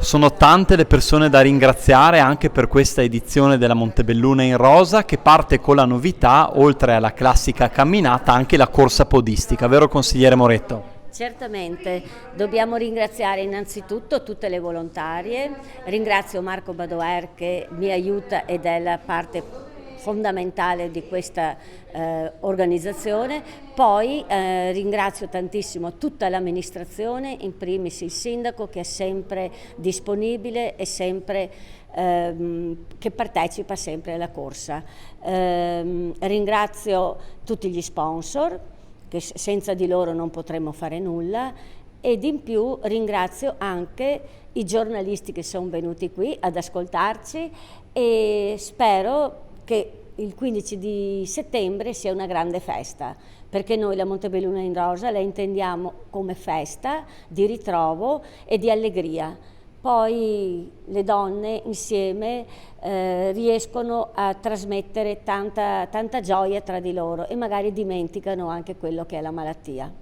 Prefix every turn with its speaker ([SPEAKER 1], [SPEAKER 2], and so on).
[SPEAKER 1] Sono tante le persone da ringraziare anche per questa edizione della Montebelluna in Rosa, che parte con la novità, oltre alla classica camminata, anche la corsa podistica, vero consigliere Moretto?
[SPEAKER 2] Certamente, dobbiamo ringraziare innanzitutto tutte le volontarie, ringrazio Marco Badoer che mi aiuta ed è la parte fondamentale di questa organizzazione, poi ringrazio tantissimo tutta l'amministrazione, in primis il sindaco che è sempre disponibile e sempre che partecipa sempre alla corsa. Ringrazio tutti gli sponsor, che senza di loro non potremmo fare nulla, ed in più ringrazio anche i giornalisti che sono venuti qui ad ascoltarci e spero che il 15 di settembre sia una grande festa, perché noi la Montebelluna in Rosa la intendiamo come festa di ritrovo e di allegria. Poi le donne insieme riescono a trasmettere tanta gioia tra di loro e magari dimenticano anche quello che è la malattia.